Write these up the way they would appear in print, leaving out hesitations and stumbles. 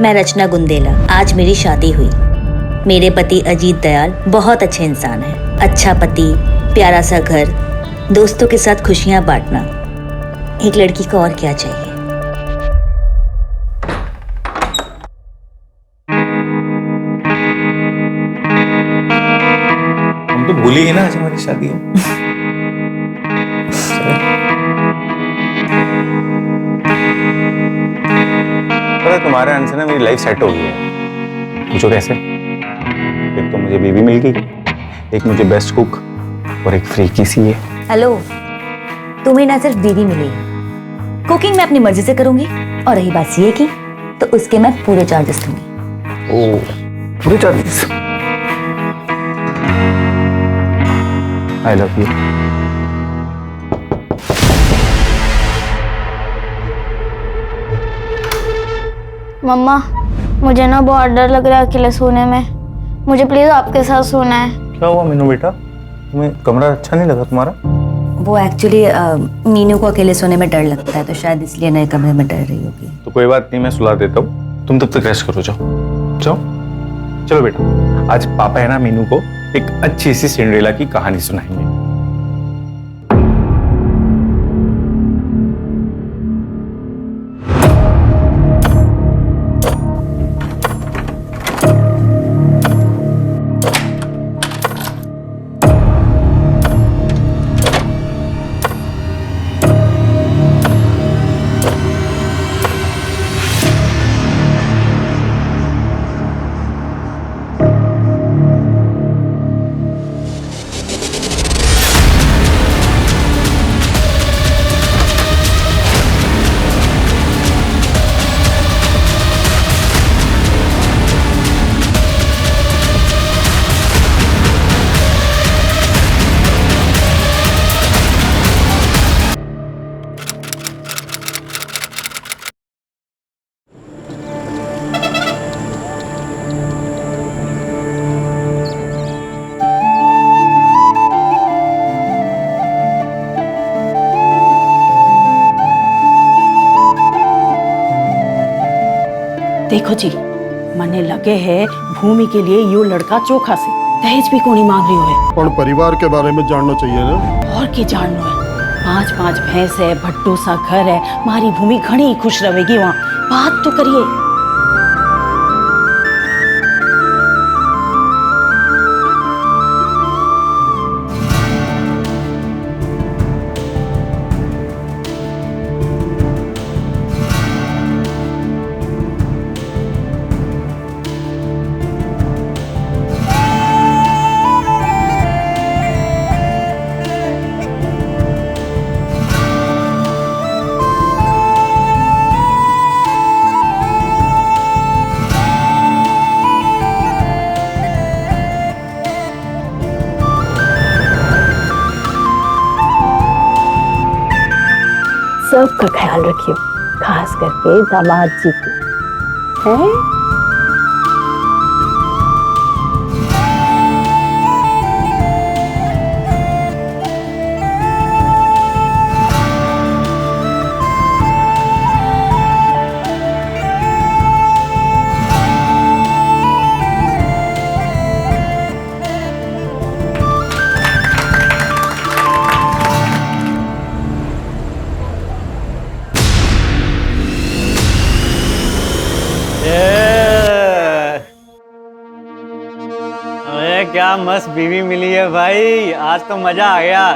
मैं रचना गुंदेला। आज मेरी शादी हुई। मेरे पति अजीत दयाल बहुत अच्छे इंसान हैं। अच्छा पति, प्यारा सा घर, दोस्तों के साथ खुशियां बांटना, एक लड़की को और क्या चाहिए। हम तो भूल ही गए ना आज हमारी शादी है। पता तुम्हारे आने से ना मेरी लाइफ सेट हो गई है। पूछो कैसे? एक तो मुझे बीवी मिल गई, एक मुझे बेस्ट कुक और एक फ्रीकी सी है। हेलो, तुम्हें ना सिर्फ बीवी मिली, कुकिंग मैं अपनी मर्जी से करूंगी, और रही बात सीए की तो उसके मैं पूरे चार्जेस दूंगी। ओ, पूरे चार्जेस? I love you. मम्मा, मुझे ना बहुत डर लग रहा है अकेले सोने में। मुझे प्लीज आपके साथ सोना है। क्या हुआ मीनू बेटा, तुम्हें कमरा अच्छा नहीं लगा तुम्हारा? वो एक्चुअली मीनू को अकेले सोने में डर लगता है, तो शायद इसलिए नए कमरे में डर रही होगी। तो कोई बात नहीं, मैं सुला देता हूँ, तुम तब तक रेस्ट करो। जाओ जाओ, चलो बेटा। आज पापा है ना मीनू को एक अच्छी सी सिंड्रेला की कहानी सुनाएंगे। देखो जी, मने लगे है भूमि के लिए यो लड़का चोखा से दहेज भी कोनी मांग रही है। और परिवार के बारे में जानना चाहिए ना। और की जानना है? 5-5 भैंस है, भट्टू सा घर है, हमारी भूमि घनी खुश रहेगी वहाँ। बात तो करिए। सबका ख्याल रखियो, खास करके दामाद जी को। हैं? अरे क्या मस्त बीवी मिली है भाई, आज तो मजा आ गया।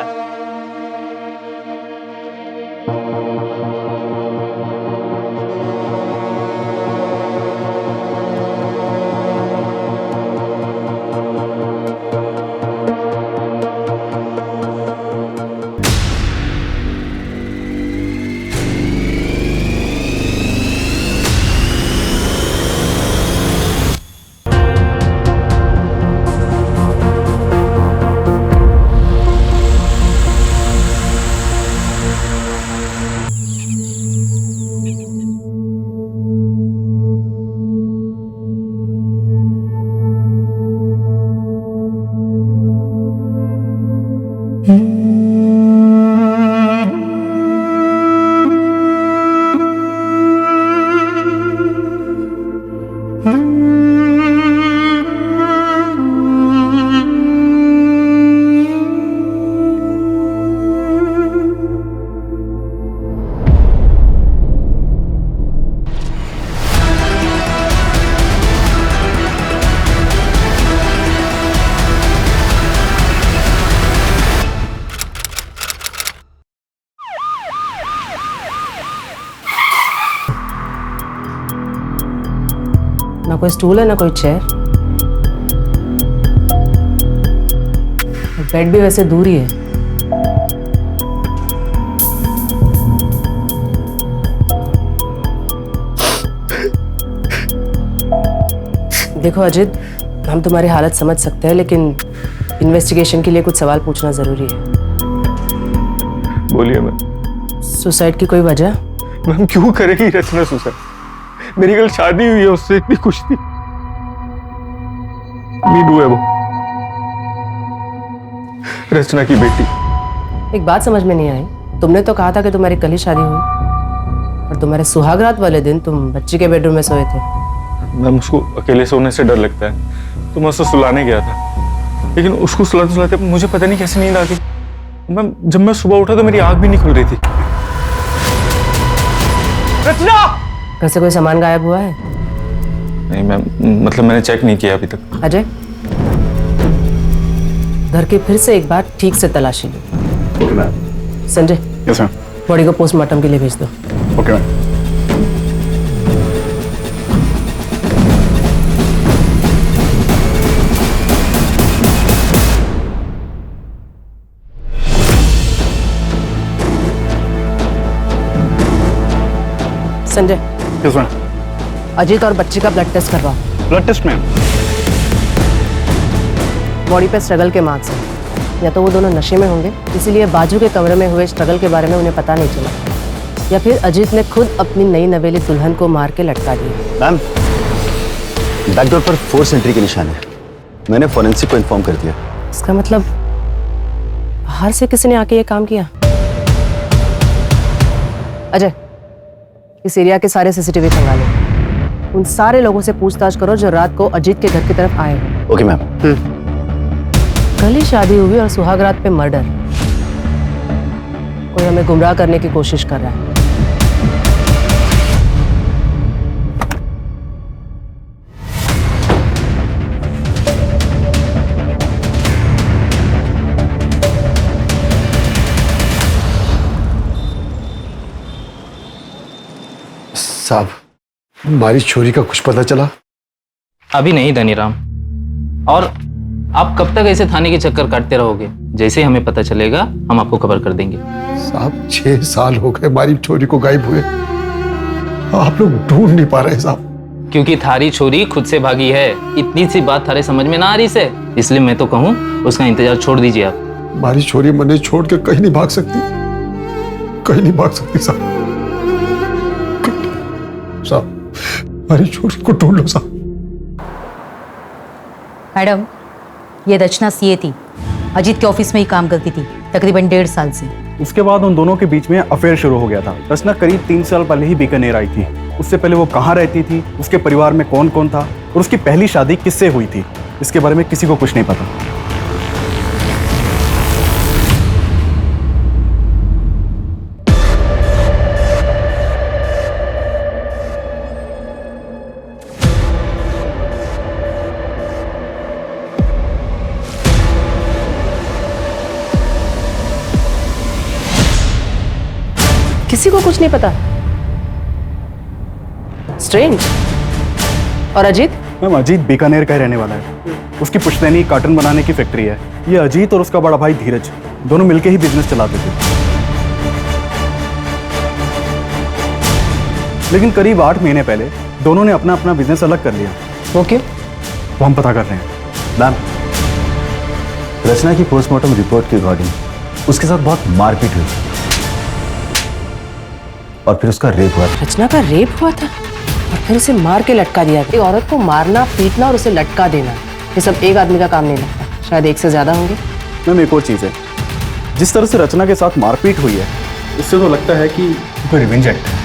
ना कोई स्टूल है ना कोई चेयर। बेड भी वैसे दूर ही है। देखो अजित, हम तुम्हारी हालत समझ सकते हैं, लेकिन इन्वेस्टिगेशन के लिए कुछ सवाल पूछना जरूरी है। बोलिए मैम। सुसाइड की कोई वजह? मैम क्यों करेगी रचना सुसाइड? मेरी कल शादी हुई है, उससे इतनी खुश थी। मीनू है वो, रचना की बेटी। एक बात समझ में नहीं आई, तुमने तो कहा था कि तुम्हारी कल ही शादी हुई, और तुम्हारे सुहागरात वाले दिन तुम बच्ची के बेडरूम में सोए थे। मैम उसको अकेले सोने से डर लगता है, तो मैं उसको सुलाने गया था, लेकिन उसको सुलाते सुलाते मुझे पता नहीं कैसे नींद आ गई। मैम जब मैं सुबह उठा तो मेरी आंख भी नहीं खुल रही थी। रचना! घर से कोई सामान गायब हुआ है? नहीं मैम, मतलब मैंने चेक नहीं किया अभी तक। अजय, घर की फिर से एक बार ठीक से तलाशी लो। Okay ma'am. Sanjay, yes ma'am. Body को पोस्टमार्टम के लिए भेज दो। Okay ma'am. Sanjay, yes ma'am. Ajit और बच्ची का ब्लड टेस्ट करवाओ। Blood test ma'am. बॉडी पे स्ट्रगल के मार्क्स हैं। या तो वो दोनों नशे में होंगे, इसीलिए बाजू के कमरे में हुए स्ट्रगल के बारे में उन्हें पता नहीं चला, या फिर अजीत ने खुद अपनी नई नवेली दुल्हन को मार के लटका दिया। मैम, बैकडोर पर फोर्स एंट्री के निशान है। मैंने फोरेंसिक को इन्फॉर्म कर दिया। इसका मतलब बाहर से किसी ने आके ये काम किया। अजय, इस एरिया के सारे सीसीटीवी खंगालो। उन सारे लोगों से पूछताछ करो जो रात को अजीत के घर की तरफ आए हैं। Okay ma'am. कल ही शादी हुई और सुहागरात पे मर्डर। कोई हमें गुमराह करने की कोशिश कर रहा है। साहब, हमारी छोरी का कुछ पता चला? अभी नहीं धनीराम, और आप कब तक ऐसे थाने के चक्कर काटते रहोगे? जैसे ही हमें पता चलेगा हम आपको खबर कर देंगे। साहब 6 साल हो गए हमारी छोरी को गायब हुए, आप लोग ढूंढ नहीं पा रहे साहब। क्योंकि थारी छोरी खुद से भागी है। इतनी सी बात थारे समझ में ना आ रही से, इसलिए मैं तो कहूँ उसका इंतजार छोड़ दीजिए आप। हमारी छोरी मने छोड़ के कहीं नहीं भाग सकती, कहीं नहीं भाग सकती साहब। साहब हमारी छोरी को ढूंढ लो साहब। मैडम, ये रचना सीए थी, अजीत के ऑफिस में ही काम करती थी तकरीबन 1.5 साल से। उसके बाद उन दोनों के बीच में अफेयर शुरू हो गया था। रचना करीब 3 साल पहले ही बीकानेर आई थी। उससे पहले वो कहाँ रहती थी, उसके परिवार में कौन कौन था, और उसकी पहली शादी किससे हुई थी, इसके बारे में किसी को कुछ नहीं पता। किसी को कुछ नहीं पता। स्ट्रेंज। और अजीत? मैम अजीत बीकानेर का ही रहने वाला है। उसकी पुश्तैनी कार्टन बनाने की फैक्ट्री है। ये अजीत और उसका बड़ा भाई धीरज दोनों मिलकर ही बिजनेस चलाते थे। लेकिन करीब 8 महीने पहले दोनों ने अपना अपना बिजनेस अलग कर लिया। वो क्यों? वो हम पता कर रहे हैं। मैम, रचना की पोस्टमार्टम रिपोर्ट के अकॉर्डिंग उसके साथ बहुत मारपीट हुई और फिर उसका रेप हुआ। रचना का रेप हुआ था और फिर उसे मार के लटका दिया। एक औरत को मारना, पीटना और उसे लटका देना, ये सब एक आदमी का काम नहीं लगता। शायद एक से ज्यादा होंगे। मैम एक और चीज़ है, जिस तरह से रचना के साथ मारपीट हुई है उससे तो लगता है कि कोई रिवेंज एक्ट है।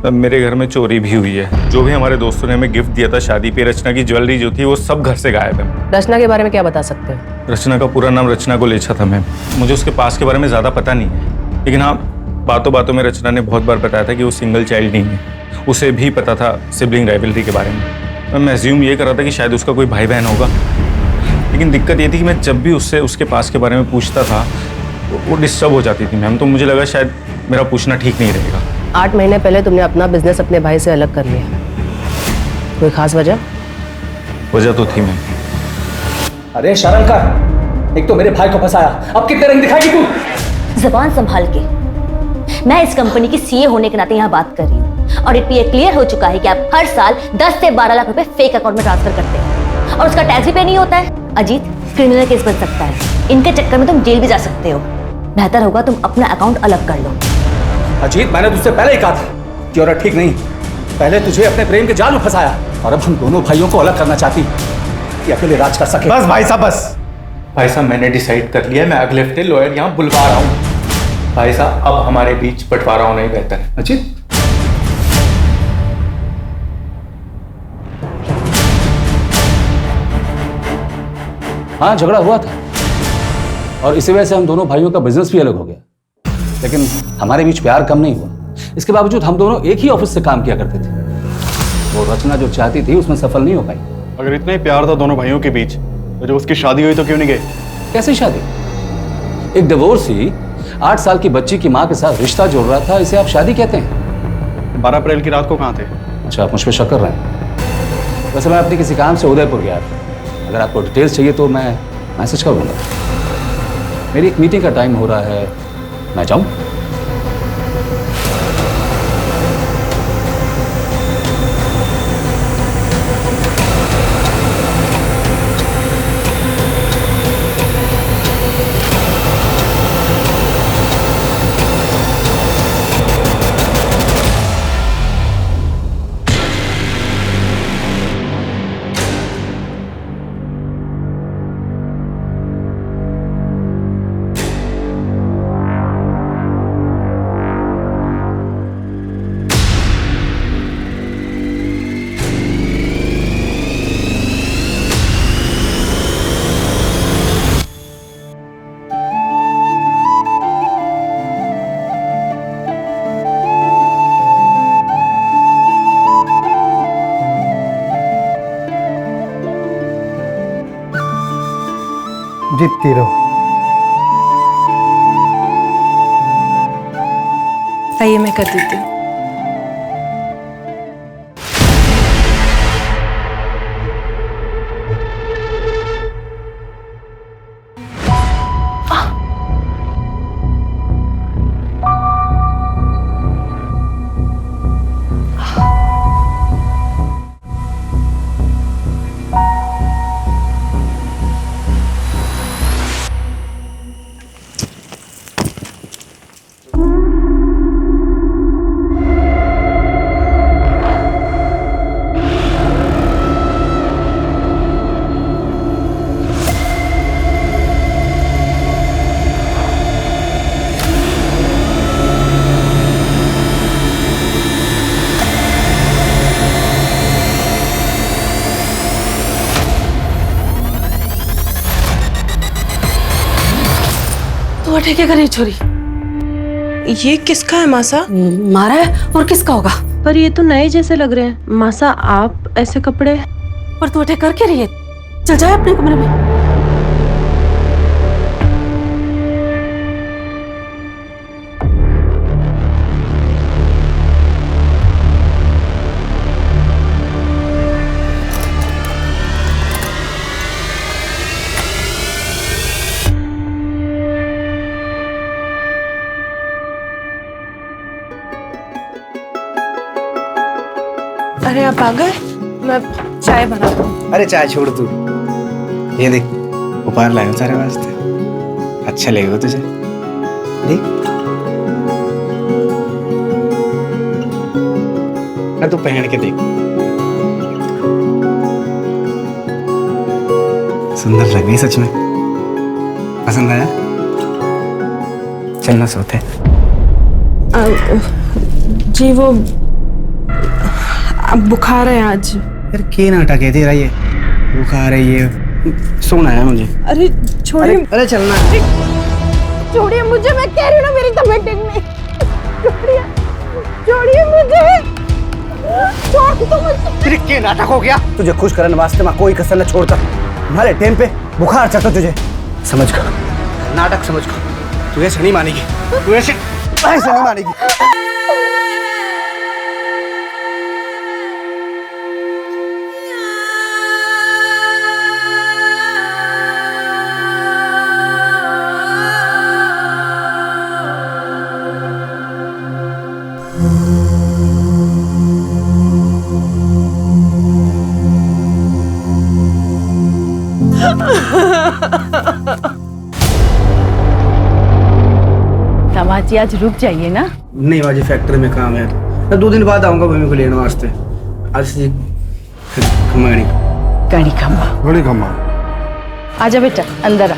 तब मेरे घर में चोरी भी हुई है। जो भी हमारे दोस्तों ने हमें गिफ्ट दिया था शादी पे, रचना की ज्वेलरी जो थी वो सब घर से गायब है। रचना के बारे में क्या बता सकते हो? रचना का पूरा नाम रचना गोलेछा था मैम। मुझे उसके पास के बारे में ज़्यादा पता नहीं है, लेकिन हाँ बातों बातों में रचना ने बहुत बार बताया था कि वो सिंगल चाइल्ड नहीं है। उसे भी पता था सिबलिंग राइवलरी के बारे में। मैं एज्यूम ये कर रहा था कि शायद उसका कोई भाई बहन होगा, लेकिन दिक्कत ये थी कि मैं जब भी उससे उसके पास के बारे में पूछता था वो डिस्टर्ब हो जाती थी मैम। तो मुझे लगा शायद मेरा पूछना ठीक नहीं रहेगा। 8 महीने पहले तुमने अपना बिजनेस अपने भाई से अलग कर लिया, कोई खास वजह? वजह तो थी मैम। अरे शर्म कर, एक तो मेरे भाई को फंसाया, अब कितने रंग दिखाएगी तू? जबान संभाल के। मैं इस कंपनी की सीए होने के नाते यहाँ बात कर रही हूँ और ये क्लियर हो चुका है कि आप हर साल 10 से 12 लाख रुपए फेक अकाउंट में ट्रांसफर करते हैं और उसका टैक्स भी पे नहीं होता है। अजीत, क्रिमिनल केस बन सकता है, इनके चक्कर में तुम जेल भी जा सकते हो। बेहतर होगा तुम अपना अकाउंट अलग कर लो। अजीत, मैंने तुझसे पहले ही कहा था कि औरत ठीक नहीं। पहले तुझे अपने प्रेम के जाल में फंसाया और अब हम दोनों भाइयों को अलग करना चाहती कि अकेले राज कर सके। बस भाई साहब, बस भाई साहब, मैंने डिसाइड कर लिया। मैं अगले हफ्ते लॉयर यहाँ बुलवा रहा हूँ। भाई साहब, अब हमारे बीच बंटवारा होना ही बेहतर है। अजीत, हाँ झगड़ा हुआ था और इसी वजह से हम दोनों भाइयों का बिजनेस भी अलग हो गया, लेकिन हमारे बीच प्यार कम नहीं हुआ। इसके बावजूद हम दोनों एक ही ऑफिस से काम किया करते थे। वो रचना जो चाहती थी उसमें सफल नहीं हो पाई। अगर इतना ही प्यार था दोनों भाइयों के बीच तो जब उसकी शादी हुई तो क्यों नहीं गए? कैसी शादी? एक डिवोर्सी 8 साल की बच्ची की माँ के साथ रिश्ता जोड़ रहा था, इसे आप शादी कहते हैं? 12 अप्रैल की रात को कहाँ थे? अच्छा, आप मुझ पर शक कर रहे हैं? वैसे मैं अपने किसी काम से उदयपुर गया था। अगर आपको डिटेल्स चाहिए तो मैं मैसेज कर दूंगा। मेरी एक मीटिंग का टाइम हो रहा है, मैं जाऊं? जीतती रहो। आइए मैं कर देती हूँ। क्या कर रही छोरी? ये किसका है मासा? मारा है और किसका होगा? पर ये तो नए जैसे लग रहे हैं। मासा, आप ऐसे कपड़े? पर तू अटैक कर क्या रही है? चल जाए अपने कमरे में। अरे आप आ गए, मैं चाय बनाता हूँ। अरे चाय छोड़ तू, ये देख उपहार लाया हूँ सारे वास्ते, अच्छा लगेगा तुझे। देख ना, तू पहन के देख, सुंदर लग गई सच में। पसंद आया? चलना सोते। जी वो अब बुखार है आज। यार के नाटक है तेरा ये, बुखार है ये, सोना है मुझे। अरे छोड़िए। अरे चलना। छोड़िए मुझे, मैं कह रही हूँ ना मेरी तबीयत ठीक नहीं। छोड़िए, छोड़िए मुझे। छोड़ दो मुझे। फिर के नाटक हो गया? तुझे खुश करने वास्ते मैं कोई कसर न छोड़ता। तुम्हारे टाइम पे बुखार चढ़ता तुझे, समझ कर नाटक समझ कर। तू ऐसे नहीं मानेगी, तू ऐसे नहीं मानेगी। दामाद जी आज रुक जाइए ना। नहीं बाजी, फैक्ट्री में काम है, मैं 2 दिन बाद आऊंगा भूमि को लेने वास्ते। आज से गाड़ी खम्बा। बड़ी खम्बा। आजा बेटा अंदर आ।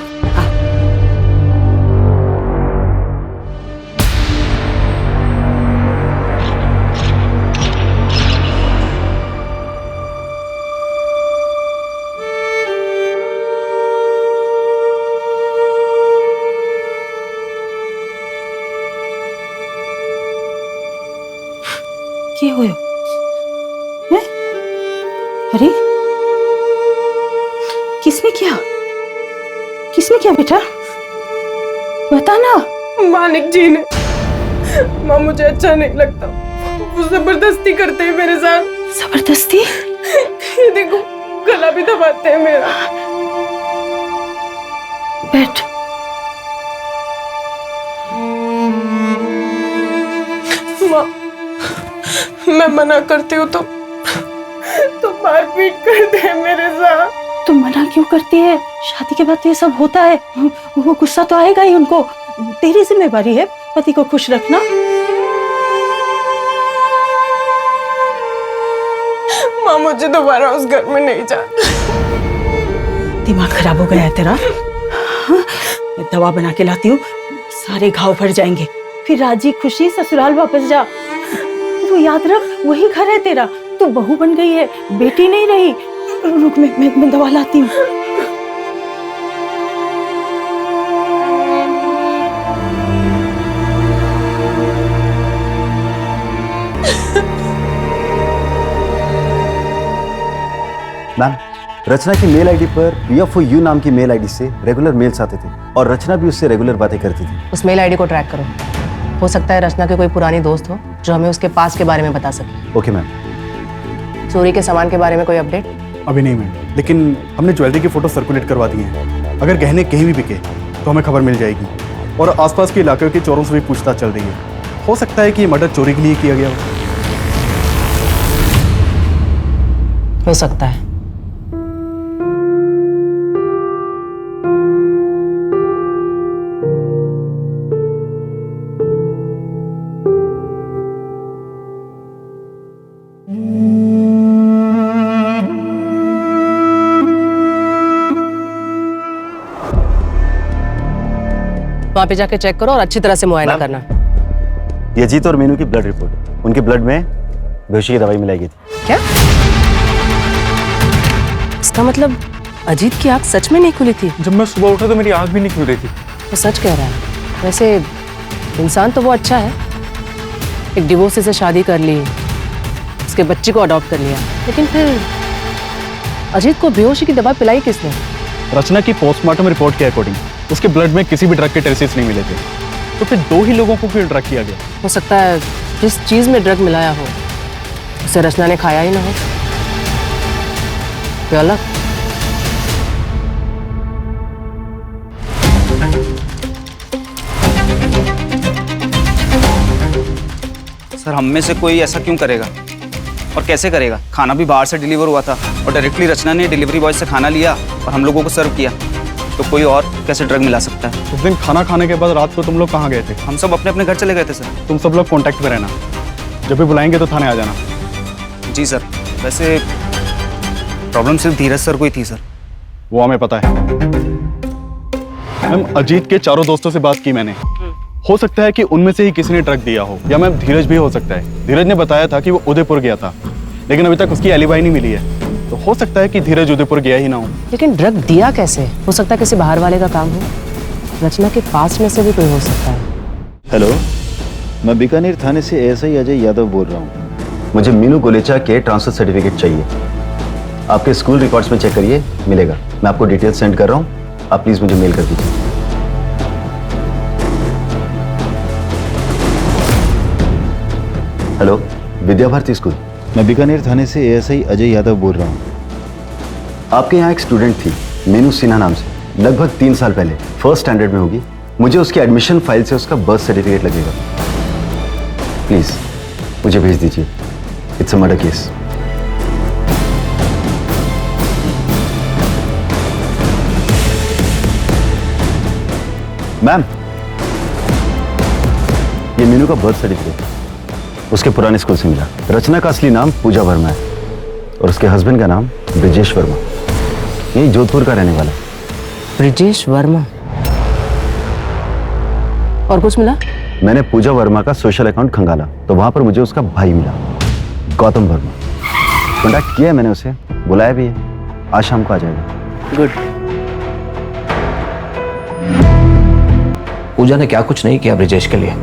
क्या हुआ? हैं? अरे किसने किया? किसने किया बेटा? बता ना। मालिक जी ने। माँ मुझे अच्छा नहीं लगता, वो जबरदस्ती करते हैं मेरे साथ। जबरदस्ती? ये देखो गला भी दबाते हैं मेरा। बैठ। माँ मैं मना करती हूँ तो मारपीट करते हैं मेरे साथ। तुम मना क्यों करती है? शादी के बाद तो ये सब होता है। वो गुस्सा तो आएगा ही उनको। तेरी जिम्मेवारी है पति को खुश रखना। माँ मुझे दोबारा उस घर में नहीं जाना। दिमाग खराब हो गया है तेरा? हाँ? दवा बना के लाती हूँ, सारे घाव भर जाएंगे। फिर राजी खुशी ससुराल वापस जा। तू याद रख वही घर है तेरा। तू बहू बन गई है, बेटी नहीं रही। रुक मैं दवा लाती हूँ। मैम, रचना की मेल आईडी पर PFOU नाम की मेल आईडी से रेगुलर मेल्स आते थे और रचना भी उससे रेगुलर बातें करती थी। उस मेल आईडी को ट्रैक करो। हो सकता है रचना के कोई पुरानी दोस्त हो जो हमें उसके पास के बारे में बता सके। Okay ma'am. चोरी के सामान के बारे में कोई अपडेट? अभी नहीं मैम, लेकिन हमने ज्वेलरी की फोटो सर्कुलेट करवा दी है। अगर गहने कहीं भी बिके तो हमें खबर मिल जाएगी। और आसपास के इलाके के चोरों से भी पूछताछ चल रही है। हो सकता है कि ये मर्डर चोरी के लिए किया गया हो सकता है। वहां पे जाके चेक करो और अच्छी तरह से मुआयना करना। ये अजीत और मीनू की ब्लड रिपोर्ट, उनके ब्लड में बेहोशी की दवाई मिलाई गई थी। क्या? इसका मतलब अजीत की आंख सच में नहीं खुली थी? जब मैं सुबह उठा तो मेरी आंख भी नहीं खुल रही थी। वो सच कह रहा है। वैसे इंसान तो वो अच्छा है, एक डिवोर्सी से शादी कर ली, उसके बच्चे को अडॉप्ट कर लिया, लेकिन फिर अजीत को बेहोशी की दवा पिलाई किसने? रचना की पोस्टमार्टम रिपोर्ट के अकॉर्डिंग उसके ब्लड में किसी भी ड्रग के ट्रेसेस नहीं मिले थे। तो फिर 2 ही लोगों को क्यों ड्रग किया गया? हो सकता है जिस चीज में ड्रग मिलाया हो उसे रचना ने खाया ही ना हो। क्या अलग? सर हम में से कोई ऐसा क्यों करेगा और कैसे करेगा? खाना भी बाहर से डिलीवर हुआ था और डायरेक्टली रचना ने डिलीवरी बॉय से खाना लिया और हम लोगों को सर्व किया। तो कोई और कैसे ड्रग मिला सकता है? उस दिन खाना खाने के बाद रात को तुम लोग कहाँ गए थे? हम सब अपने अपने घर चले गए थे सर। तुम सब लोग कांटेक्ट में रहना, जब भी बुलाएंगे तो थाने आ जाना। जी सर। वैसे प्रॉब्लम सिर्फ धीरज सर को ही थी सर। वो हमें पता है मैम। अजीत के चारों दोस्तों से बात की मैंने। हो सकता है कि उनमें से ही किसी ने ड्रग दिया हो, या मैम धीरज भी हो सकता है। धीरज ने बताया था कि वो उदयपुर गया था, लेकिन अभी तक उसकी एलिबाई नहीं मिली है, तो हो सकता है कि धीरज उदयपुर गया ही ना हो। लेकिन ड्रग दिया कैसे? हो सकता है किसी बाहर वाले का काम हो। रचना के पास में से भी कोई हो सकता है। हेलो, मैं बीकानेर थाने से एएसआई अजय यादव बोल रहा हूँ। मुझे मीनू गोलेचा के ट्रांसफर सर्टिफिकेट चाहिए। आपके स्कूल रिकॉर्ड्स में चेक करिए, मिलेगा। मैं आपको डिटेल्स सेंड कर रहा हूँ, आप प्लीज मुझे मेल कर दीजिए। Hello, Vidya Bharati school. मैं बीकानेर थाने से एएसआई अजय यादव बोल रहा हूँ। आपके यहाँ एक स्टूडेंट थी मीनू सिन्हा नाम से, लगभग 3 साल पहले, फर्स्ट स्टैंडर्ड में होगी। मुझे उसकी एडमिशन फाइल से उसका बर्थ सर्टिफिकेट लगेगा। प्लीज मुझे भेज दीजिए। It's a murder case. Ma'am, ये मीनू का बर्थ सर्टिफिकेट उसके पुराने स्कूल से मिला। रचना का असली नाम पूजा वर्मा है और उसके हस्बैंड का नाम ब्रिजेश वर्मा, यही जोधपुर का रहने वाला। ब्रिजेश वर्मा। और कुछ मिला? मैंने पूजा वर्मा का सोशल अकाउंट खंगाला तो वहां पर मुझे उसका भाई मिला, गौतम वर्मा। कॉन्टैक्ट किया है मैंने उसे, बुलाया भी है। आज शाम को आ जाएगा। गुड। पूजा ने क्या कुछ नहीं किया ब्रिजेश के लिए।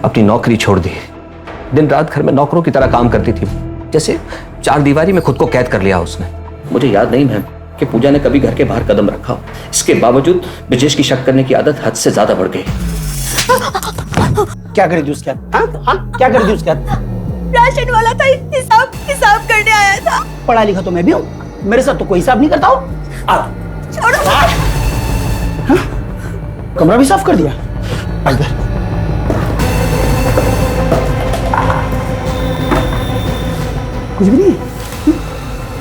अपनी नौकरी छोड़ दी, दिन रात घर में नौकरों की तरह काम करती थी, जैसे 4 दीवारी में खुद को कैद कर लिया उसने। मुझे याद नहीं मैम कि पूजा ने कभी घर के बाहर कदम रखा हो। इसके बावजूद ब्रिजेश की शक करने की आदत हद से ज्यादा बढ़ गई। क्या करी थी उसके हाथ? क्या करी थी उसके हाथ? राशन वाला था, हिसाब करने आया था। पढ़ा लिखा तो मैं भी हूँ, मेरे साथ तो कोई हिसाब नहीं करता हो। कमरा भी साफ कर दिया। इधर कुछ भी नहीं।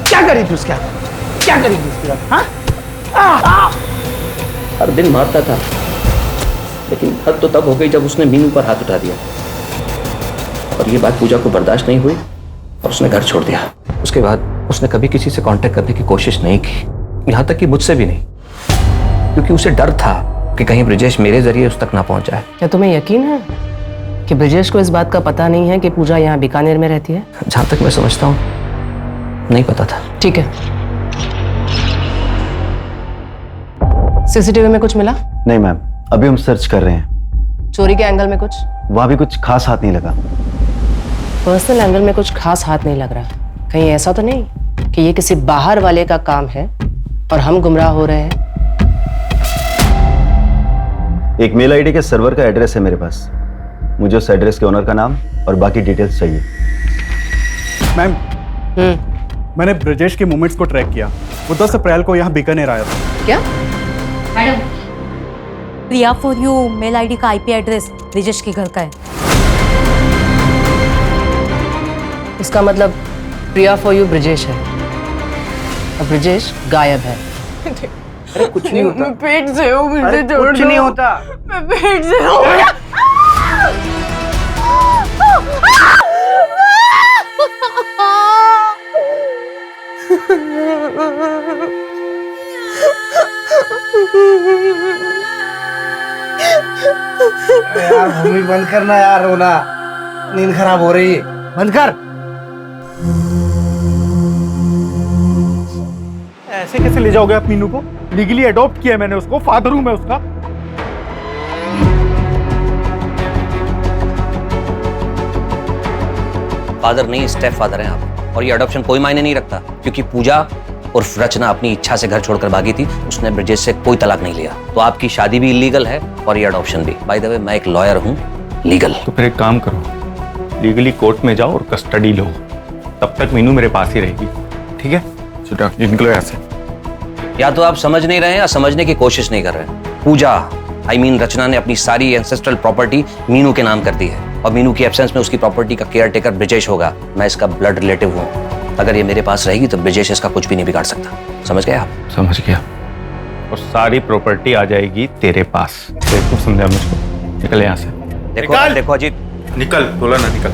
क्या करी थी उसके हाथ? क्या करी थी उसके हाथ? हर दिन मारता था, लेकिन हद तो तब हो गई जब उसने मीनू पर हाथ उठा दिया। और ये बात पूजा को बर्दाश्त नहीं हुई और उसने घर छोड़ दिया। उसके बाद उसने कभी किसी से कांटेक्ट करने की कोशिश नहीं की, यहां तक कि मुझसे भी नहीं, क्योंकि उसे डर था कि कहीं ब्रिजेश मेरे जरिए उस तक ना पहुंच जाए। क्या तुम्हें यकीन है कि ब्रिजेश को इस बात का पता नहीं है कि पूजा यहाँ बीकानेर में रहती है? जहां तक मैं समझता हूँ नहीं पता था। ठीक है। सीसीटीवी में कुछ मिला? नहीं मैम, अभी हम सर्च कर रहे हैं। चोरी के एंगल में कुछ? वहां भी कुछ खास हाथ नहीं लगा। पर्सनल एंगल में कुछ खास हाथ नहीं लग रहा। कहीं ऐसा तो नहीं कि ये किसी बाहर वाले का काम है और हम गुमराह हो रहे हैं? एक मेल आईडी के सर्वर का एड्रेस है मेरे पास। मुझे उस एड्रेस के ओनर का नाम और बाकी डिटेल्स चाहिए। मैम, मैंने ब्रिजेश के मूवमेंट्स को ट्रैक किया। वो 10 अप्रैल को यहाँ बीकानेर आया था। क्या? Madam, Priya for you mail ID का आईपी एड्रेस ब्रिजेश के घर का है। इसका मतलब प्रिया फॉर यू ब्रिजेश है और ब्रिजेश गायब है। अरे कुछ नहीं होता। मैं पेट से हूँ, मुझे छोड़ दो। कुछ नहीं होता। मैं पेट से हूँ। यार भूमि बंद करना यार, रोना, नींद खराब हो रही है, बंद कर। ऐसे कैसे ले जाओगे आप मीनू को? लीगली अडॉप्ट किया है मैंने उसको, फादर हूं मैं उसका। फादर नहीं, स्टेप फादर हैं आप। और ये अडॉप्शन कोई मायने नहीं रखता, क्योंकि पूजा उर्फ रचना अपनी इच्छा से घर छोड़कर भागी थी। उसने ब्रिजेश से कोई तलाक नहीं लिया, तो आपकी शादी भी इलीगल है और ये अडॉप्शन भी। बाय द वे, मैं एक लॉयर हूँ, लीगल। तो फिर एक काम करो, लीगली कोर्ट में जाओ और कस्टडी लो, तब तक मीनू मेरे पास ही रहेगी। ठीक है? निकलो यहाँ से। या तो आप समझ नहीं रहे हैं या समझने की कोशिश नहीं कर रहे हैं। पूजा रचना ने अपनी सारी एंसेस्ट्रल प्रॉपर्टी मीनू के नाम कर दी है और मीनू की एब्सेंस में उसकी प्रॉपर्टी का केयर टेकर ब्रिजेश होगा। मैं इसका ब्लड रिलेटिव हूँ। अगर ये मेरे पास रहेगी तो ब्रिजेश इसका कुछ भी नहीं बिगाड़ सकता। समझ गए आप? समझ गया। और सारी प्रॉपर्टी आ जाएगी तेरे पास। देखो, समझा मुझको। निकल यहाँ से। देखो अजीत, निकल। बोला ना, निकल।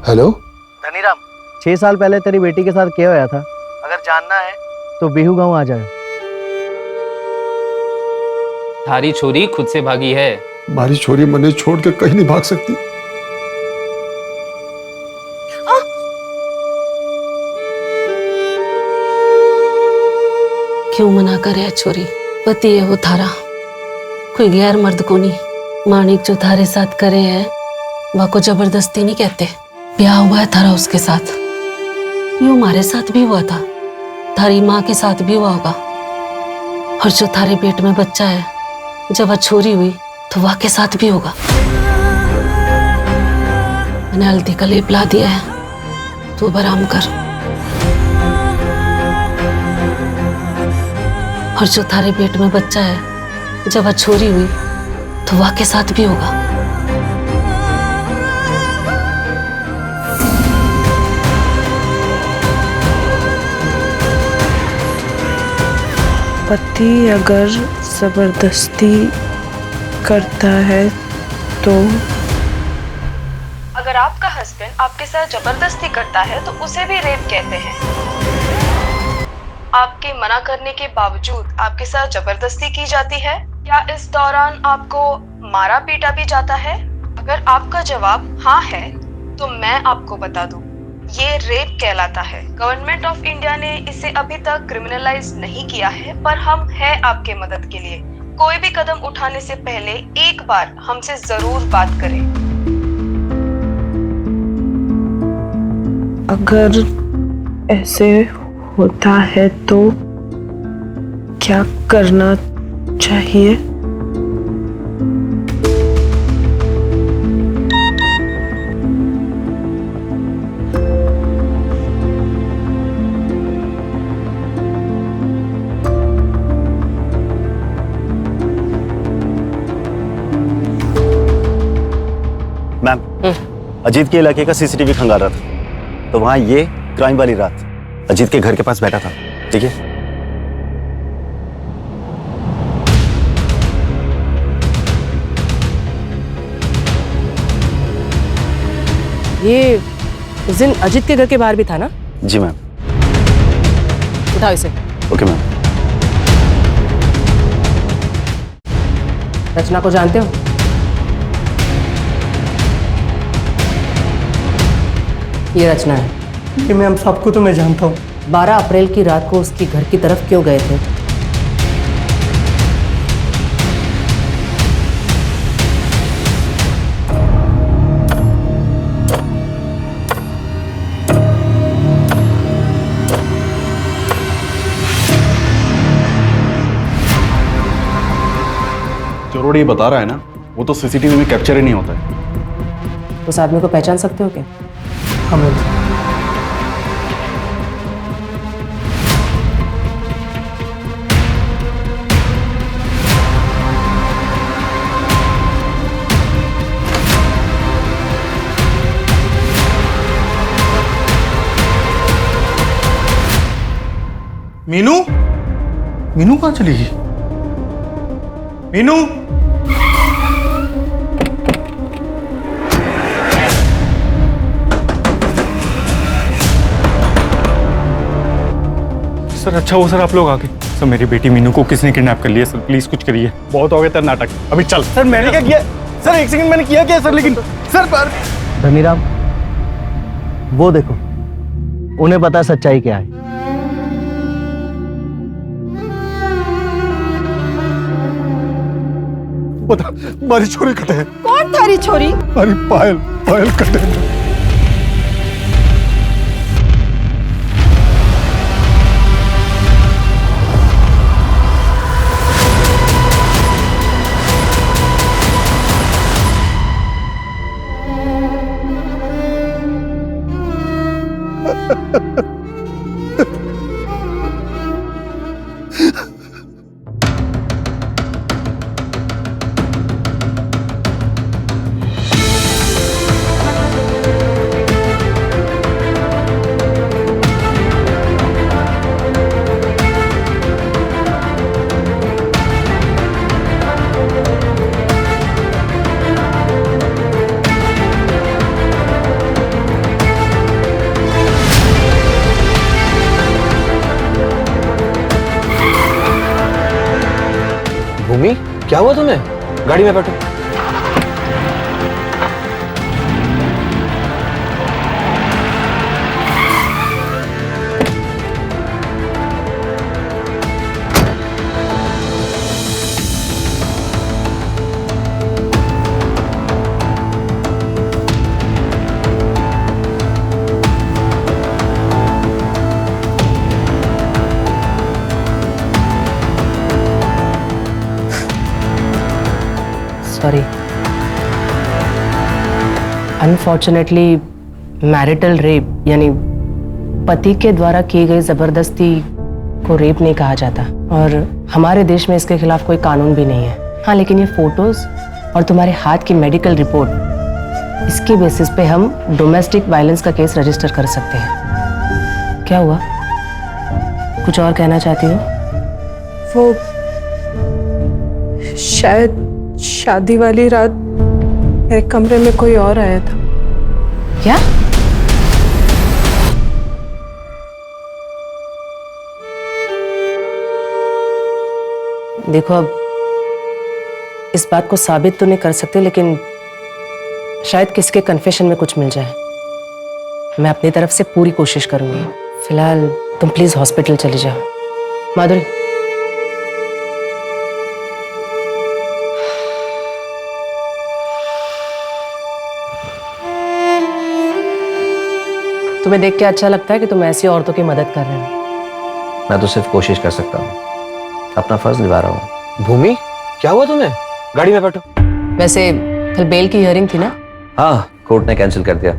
हेलो धनीराम, 6 साल पहले तेरी बेटी के साथ क्या हुआ था? अगर जानना है तो बिहू गांव आ जाए। थारी छोरी खुद से भागी है, हमारी छोरी मने छोड़ के कहीं नहीं भाग सकती। क्यों मना करे छोरी, पति है वो थारा, कोई गैर मर्द को नहीं। मानिक जो थारे साथ करे है वह को जबरदस्ती नहीं कहते। ब्याह हुआ है थारा उसके साथ, यूं हमारे साथ भी हुआ था, थारी माँ के साथ भी हुआ होगा। और जो थारे पेट में बच्चा है, जब वह छोरी हुई तो वह के साथ भी होगा। मैंने हल्दी का लेप ला दिया है, तू अब आराम कर। और जो थारे पेट में बच्चा है, जब वह छोरी हुई तो वह के साथ भी होगा। पति अगर जबरदस्ती करता है तो अगर आपका हस्बैंड आपके साथ जबरदस्ती करता है तो उसे भी रेप कहते हैं। आपके मना करने के बावजूद आपके साथ जबरदस्ती की जाती है, क्या इस दौरान आपको मारा पीटा भी जाता है? अगर आपका जवाब हाँ है तो मैं आपको बता दूं, ये रेप कहलाता है। गवर्नमेंट ऑफ इंडिया ने इसे अभी तक क्रिमिनलाइज नहीं किया है, पर हम हैं आपके मदद के लिए। कोई भी कदम उठाने से पहले एक बार हमसे जरूर बात करें। अगर ऐसे होता है तो क्या करना चाहिए? मैम, अजीत के इलाके का सीसीटीवी खंगाल रहा था, तो वहां ये क्राइम वाली रात अजीत के घर के पास बैठा था। ठीक है, ये उस दिन अजीत के घर के बाहर भी था ना? जी मैम। उठाओ इसे। Okay ma'am. रचना को जानते हो? ये रचना है। ये मैम सबको तो मैं जानता हूँ। 12 अप्रैल की रात को उसके घर की तरफ क्यों गए थे? जो रोड ये बता रहा है ना, वो तो सीसीटीवी में कैप्चर ही नहीं होता है। उस आदमी को पहचान सकते हो क्या? हाँ मैम। मीनू, मीनू कहाँ चली गई? मीनू, सर अच्छा हो सर आप लोग आ गए। सर मेरी बेटी मीनू को किसने किडनैप कर लिया सर, प्लीज कुछ करिए। बहुत हो गया तेरा नाटक, अभी चल। सर मैंने क्या किया सर? एक सेकंड, मैंने किया क्या सर? लेकिन सर धनीराम, वो देखो, उन्हें पता सच्चाई क्या है। बता, हमारी छोरी कटे है। कौन थारी छोरी? अरे पायल, पायल कटे है। भूमि, क्या हुआ तुम्हें? गाड़ी में बैठो। सॉरी। अनफॉर्चुनेटली मैरिटल रेप यानी पति के द्वारा की गई जबरदस्ती को रेप नहीं कहा जाता और हमारे देश में इसके खिलाफ कोई कानून भी नहीं है। हाँ, लेकिन ये फोटोज और तुम्हारे हाथ की मेडिकल रिपोर्ट, इसके बेसिस पे हम डोमेस्टिक वायलेंस का केस रजिस्टर कर सकते हैं। क्या हुआ, कुछ और कहना चाहती हो? वो शायद शादी वाली रात मेरे कमरे में कोई और आया था। क्या? देखो, अब इस बात को साबित तो नहीं कर सकते, लेकिन शायद किसके कन्फेशन में कुछ मिल जाए। मैं अपनी तरफ से पूरी कोशिश करूंगी। फिलहाल तुम प्लीज हॉस्पिटल चली जाओ। माधुरी, तुम्हें देख के अच्छा लगता है कि तुम ऐसी औरतों की मदद कर रहे हो। मैं तो सिर्फ कोशिश कर सकता हूँ, अपना फर्ज निभा रहा हूँ। भूमि, क्या हुआ तुम्हें? गाड़ी में बैठो। वैसे कल बेल की हियरिंग थी ना? हाँ, कोर्ट ने कैंसिल कर दिया।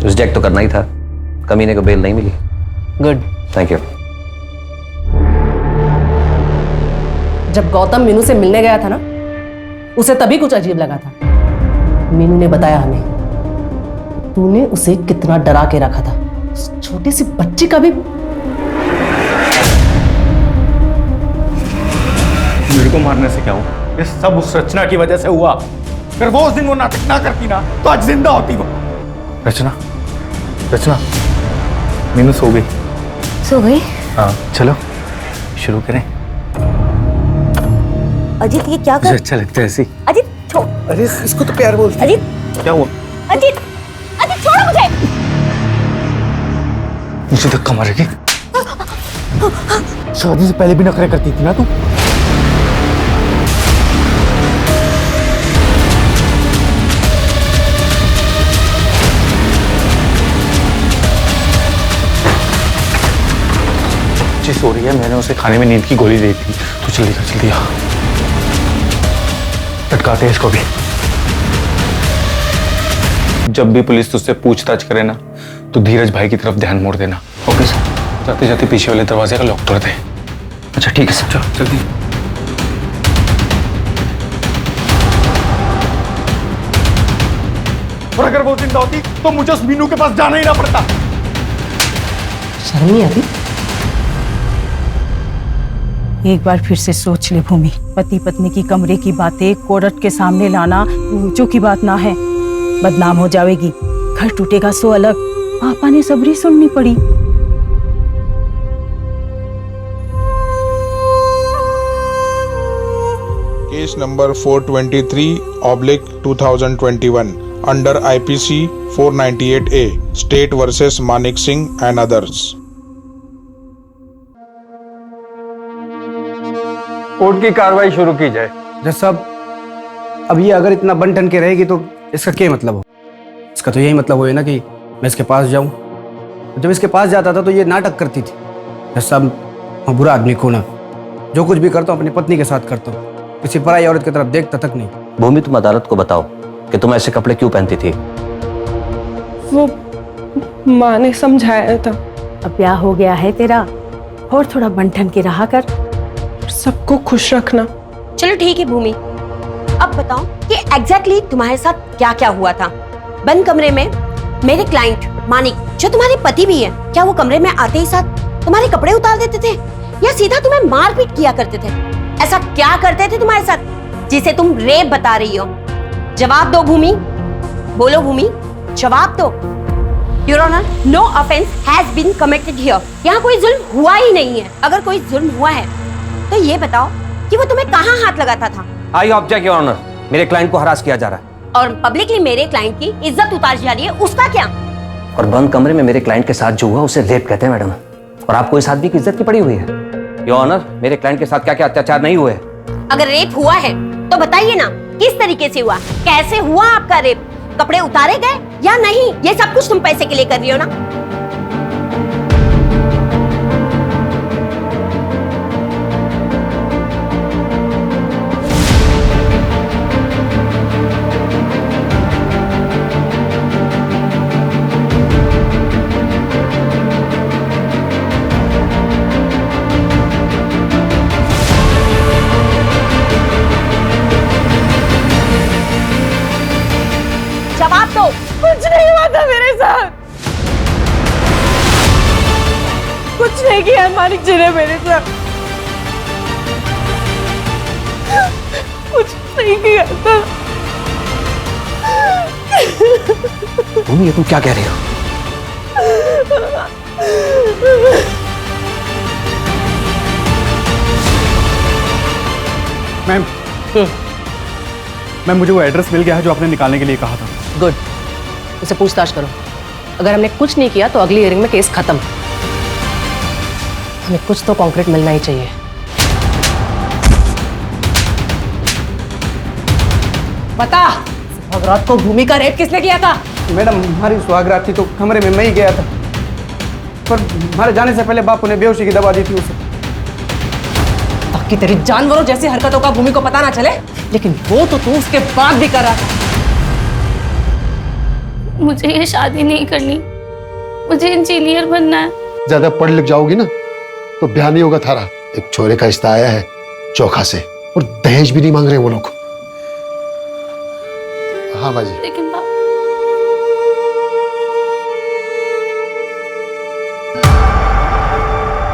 रिजेक्ट तो करना ही था, कमीने को बेल नहीं मिली। Good, thank you. जब गौतम मीनू से मिलने गया था ना, उसे तभी कुछ अजीब लगा था। मीनू ने बताया हमें, तूने उसे कितना डरा के रखा था। उस छोटी सी बच्ची का भी। मेरे को मारने से क्या हुआ? ये सब उस रचना की वजह से हुआ। अगर वो उस दिन वो नाटक ना करती ना, तो आज जिंदा होती वो। रचना, रचना, मीनू सो गई। सो गई? हाँ, चलो शुरू करें। अजीत, ये क्या कर? मुझे अच्छा लगता है ऐसी। अजीत छोड़। अरे इसको तो प्यार बोलते। अजीत, क्या हुआ? अजीत, अजीत छोड़ो मुझे। मुझे धक्का मारेगी? शादी से पहले भी नखरे करती थी ना तू। सो रही है, मैंने उसे खाने में नींद की गोली दी थी। तू जल्दी कर, जल्दी आ। लटकाते हैं इसको भी। जब भी पुलिस तुझसे पूछताछ करे ना, तो धीरज भाई की तरफ ध्यान मोड़ देना। Okay sir. जाते जाते पीछे वाले दरवाजे का लॉक तोड़ दे। अच्छा ठीक है सर। चलो जल्दी। और अगर वो जिंदा होती तो मुझे उस मीनू के पास जाना ही ना पड़ता। शर्म नहीं आती? एक बार फिर से सोच ले भूमि, पति पत्नी की कमरे की बातें कोर्ट के सामने लाना जो की बात ना है। बदनाम हो जाएगी, घर टूटेगा सो अलग। पापा ने सबरी सुननी पड़ी। Case number 423/2021 under IPC 498A state versus Manik Singh and others. Court की कार्रवाई शुरू की जाए। जज साहब, अब ये अगर इतना बन ठन के रहेगी तो इसका क्या मतलब हो? इसका तो यही मतलब हो ना कि मैं इसके पास जाऊं। जब इसके पास जाता था तो ये नाटक करती थी। जज साहब, मैं बुरा आदमी को ना, जो कुछ भी करता हूँ अपनी पत्नी के साथ करता हूँ, किसी पराई औरत की तरफ देखता तक नहीं। भूमि, तुम अदालत को बताओ कि तुम ऐसे कपड़े क्यों पहनती थी? वो माँ ने समझाया था। अब ब्याह हो गया है तेरा, और थोड़ा बंठन के रहा कर। सबको खुश रखना। चलो ठीक है भूमि, अब बताओ कि एग्जैक्टली तुम्हारे साथ क्या क्या हुआ था। बंद कमरे में मेरे क्लाइंट मानिक, जो तुम्हारे पति भी है, क्या वो कमरे में आते ही साथ तुम्हारे कपड़े उतार देते थे या सीधा तुम्हें मारपीट किया करते थे? ऐसा क्या करते थे तुम्हारे साथ जिसे तुम रेप बता रही हो? जवाब दो भूमि, बोलो भूमि, जवाब दो। Your Honor, no offense has been committed here. यहाँ कोई जुल्म हुआ ही नहीं है। अगर कोई जुल्म हुआ है तो ये बताओ कि वो तुम्हें कहाँ हाथ लगाता था? आई ऑब्जेक्ट योर ऑनर, मेरे क्लाइंट को हरास किया जा रहा है। और पब्लिकली मेरे क्लाइंट की इज्जत उतारी जा रही है, उसका क्या? और बंद कमरे में मेरे क्लाइंट के साथ जो हुआ उसे रेप कहते हैं मैडम। और आपको इस आदमी की इज्जत की पड़ी हुई है। योर ऑनर, मेरे क्लाइंट के साथ क्या क्या अत्याचार नहीं हुए? अगर रेप हुआ है तो बताइए ना, किस तरीके से हुआ, कैसे हुआ आपका रेप? कपड़े उतारे गए या नहीं? ये सब कुछ तुम पैसे के लिए कर रही हो ना? मानिक जी ने मेरे साथ कुछ नहीं किया था। भूमि, ये तुम क्या कह रही हो? मैम मैम, मुझे वो एड्रेस मिल गया है जो आपने निकालने के लिए कहा था। गुड, उसे पूछताछ करो। अगर हमने कुछ नहीं किया तो अगली हियरिंग में केस खत्म। हमें कुछ तो कॉन्क्रीट मिलना ही चाहिए। बता, सुहागरात को भूमि का रेप किसने किया था? मैडम, हमारी सुहागरात थी तो कमरे में मैं ही गया था, पर हमारे जाने से पहले बापू ने बेहोशी की दवा दी थी उसे। ताकि तेरी जानवरों जैसी हरकतों का भूमि को पता ना चले, लेकिन वो तो तू उसके बाद भी कर रहा था। मुझे ये शादी नहीं करनी, मुझे इंजीनियर बनना है। ज्यादा पढ़ लिख जाओगी ना तो ब्याह नहीं होगा थारा। एक छोरे का रिश्ता आया है चोखा से, और दहेज भी नहीं मांग रहे वो लोग। हाँ बाजी। लेकिन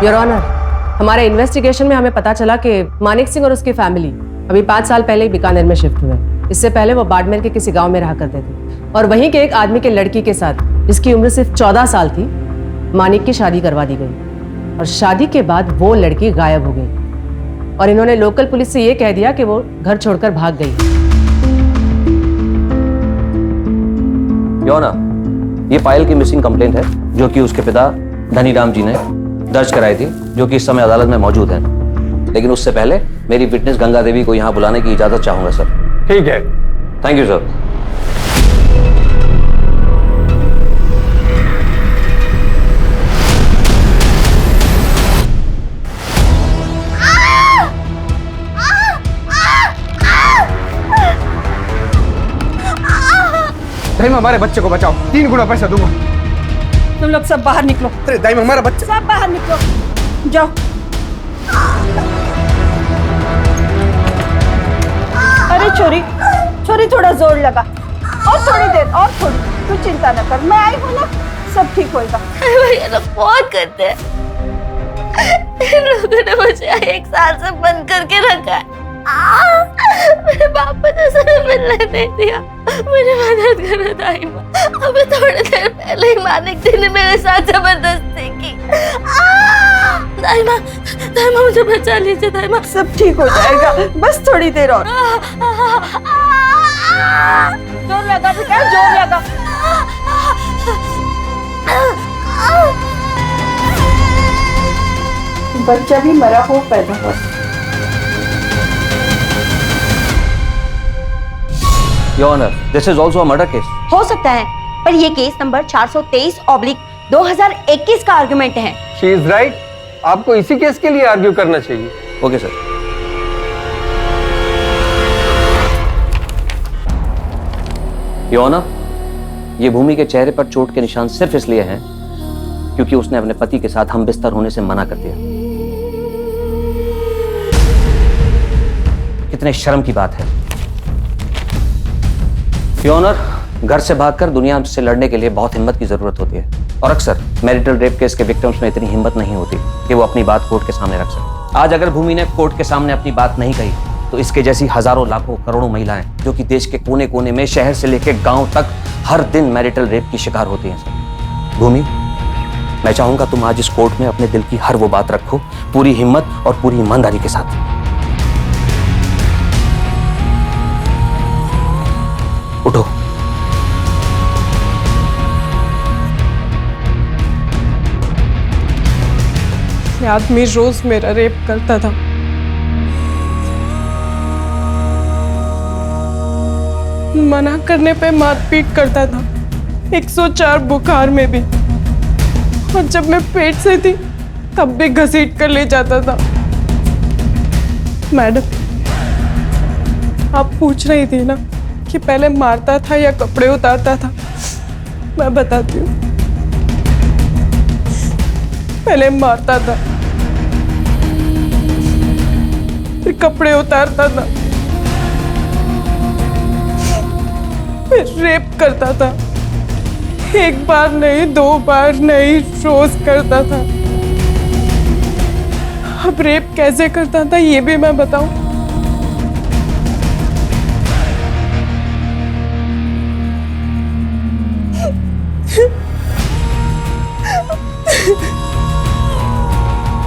योर ऑनर, हमारे इन्वेस्टिगेशन में हमें पता चला कि मानिक सिंह और उसकी फैमिली अभी 5 साल पहले ही बीकानेर में शिफ्ट हुए। इससे पहले वो बाड़मेर के किसी गांव में रहा करते थे और वहीं के एक आदमी के लड़की के साथ, जिसकी उम्र सिर्फ 14 साल थी, मानिक की शादी करवा दी गई। और शादी के बाद वो लड़की गायब हो गई और इन्होंने लोकल पुलिस से ये कह दिया कि वो घर छोड़कर भाग गई। योना, ये फाइल की मिसिंग कंप्लेंट है जो कि उसके पिता धनीराम जी ने दर्ज कराई थी, जो कि इस समय अदालत में मौजूद है। लेकिन उससे पहले मेरी विटनेस गंगा देवी को यहाँ बुलाने की इजाजत चाहूंगा सर। ठीक है। Thank you sir. दाइमा, हमारे बच्चे को बचाओ, 3 गुना पैसा दूंगा। तुम लोग सब बाहर निकलो। अरे दाइमा, हमारा बच्चा। सब बाहर निकलो, जाओ। अरे छोरी, छोरी थोड़ा जोर लगा, और थोड़ी देर, और थोड़ी। तू चिंता न कर, मैं आई हूँ ना, सब ठीक होएगा। भैया लोग बहुत करते हैं। इन लोगों ने मुझे 1 साल से बंद करके रखा है। मेरे बाप ने मुझे मिलने नहीं दिया। मेरी मदद करो दाइमा। अभी थोड़ी देर पहले ही मानिक जी ने मेरे साथ जबरदस्ती की। दाइमा, दाइमा मुझे बचा लीजिए दाइमा। सब ठीक हो जाएगा, बस थोड़ी देर और। जोर लगा बेटा, जोर लगा। बच्चा भी मरा हो पैदा हुआ। Your honour, this is also a murder case. हो सकता है, पर ये केस नंबर 423/2021 का आर्गुमेंट है। She is right. आपको इसी केस के लिए आर्ग्यू करना चाहिए। Okay sir. योर ऑनर, ये भूमि के चेहरे पर चोट के निशान सिर्फ इसलिए हैं क्योंकि उसने अपने पति के साथ हम बिस्तर होने से मना कर दिया। कितने शर्म की बात है। योर ऑनर, घर से भागकर दुनिया से लड़ने के लिए बहुत हिम्मत की जरूरत होती है, और अक्सर मैरिटल रेप केस के विक्टिम्स में इतनी हिम्मत नहीं होती कि वो अपनी बात कोर्ट के सामने रख सके। आज अगर भूमि ने कोर्ट के सामने अपनी बात नहीं कही तो इसके जैसी हजारों, लाखों, करोड़ों महिलाएं जो कि देश के कोने कोने में, शहर से लेकर गांव तक हर दिन मैरिटल रेप की शिकार होती हैं। भूमि, मैं चाहूंगा तुम आज इस कोर्ट में अपने दिल की हर वो बात रखो, पूरी हिम्मत और पूरी ईमानदारी के साथ। उठो। ये आदमी रोज मेरा रेप करता था। मना करने पे मारपीट करता था, 104 बुखार में भी। और जब मैं पेट से थी तब भी घसीट कर ले जाता था। मैडम, आप पूछ रही थी ना कि पहले मारता था या कपड़े उतारता था। मैं बताती हूँ, पहले मारता था, फिर कपड़े उतारता था, फिर रेप करता था। 1 बार नहीं, 2 बार नहीं, रोज करता था। अब रेप कैसे करता था ये भी मैं बताऊं?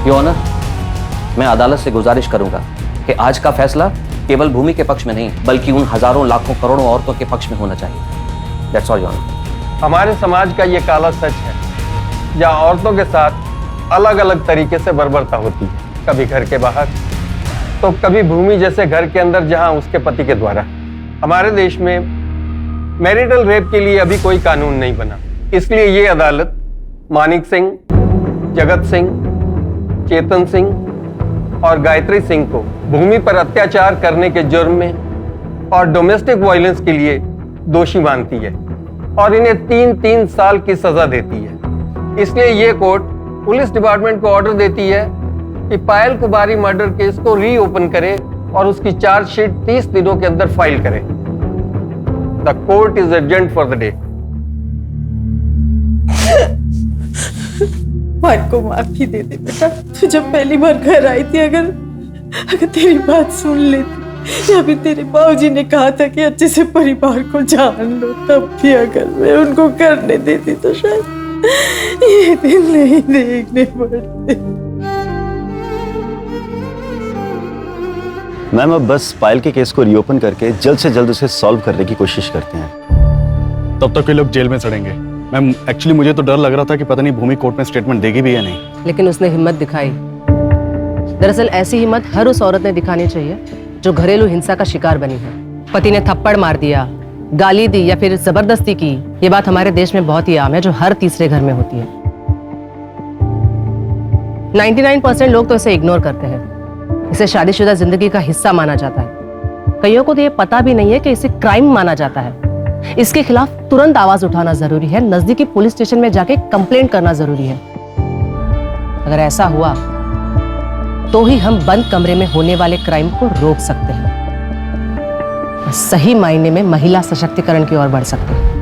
योर ऑनर, मैं अदालत से गुजारिश करूंगा कि आज का फैसला केवल भूमि के पक्ष में नहीं बल्कि उन हजारों लाखों करोड़ों औरतों के पक्ष में होना चाहिए। That's all your honour. हमारे समाज का ये काला सच है जहाँ औरतों के साथ अलग अलग तरीके से बर्बरता होती है, कभी घर के बाहर तो कभी भूमि जैसे घर के अंदर जहाँ उसके पति के द्वारा। हमारे देश में मैरिटल रेप के लिए अभी कोई कानून नहीं बना, इसलिए ये अदालत मानिक सिंह, जगत सिंह, चेतन सिंह और गायत्री सिंह को भूमि पर अत्याचार करने के जुर्म में और डोमेस्टिक वायलेंस के लिए दोषी मानती है और इन्हें 3-3 साल की सजा देती है। इसलिए ये कोर्ट पुलिस डिपार्टमेंट को ऑर्डर देती है कि पायल कुमारी मर्डर केस को रीओपन करे और उसकी चार्जशीट 30 दिनों के अंदर फाइल करे। The court is adjourned for the day. मार को माफी दे दे बेटा, तू जब पहली बार घर आई थी अगर तेरी बात सुन लेती या फिर तेरे बाबूजी ने कहा था कि अच्छे से परिवार को जान लो, तब भी अगर मैं उनको करने देती तो शायद ये दिन नहीं देखने पड़ते। मैम अब बस पायल के केस को रीओपन करके जल्द से जल्द उसे सॉल्व करने की कोशिश करते हैं। तब तक ये लोग जेल में सड़ेंगे। मैम एक्चुअली मुझे तो डर लग रहा था कि पता नहीं भूमि कोर्ट में स्टेटमेंट देगी भी या नहीं, लेकिन उसने हिम्मत दिखाई। दरअसल ऐसी हिम्मत हर उस औरत ने दिखानी चाहिए जो घरेलू हिंसा का शिकार बनी है। पति ने थप्पड़ मार दिया, गाली दी या फिर जबरदस्ती की, ये बात हमारे देश में बहुत ही आम है, जो हर तीसरे घर में होती है। 99% लोग तो इसे इग्नोर करते हैं, इसे शादीशुदा जिंदगी का हिस्सा माना जाता है। कईयों को तो ये पता भी नहीं है कि इसे क्राइम माना जाता है। इसके खिलाफ तुरंत आवाज उठाना जरूरी है, नजदीकी पुलिस स्टेशन में जाके कंप्लेंट करना जरूरी है। अगर ऐसा हुआ तो ही हम बंद कमरे में होने वाले क्राइम को रोक सकते हैं, सही मायने में महिला सशक्तिकरण की ओर बढ़ सकते हैं।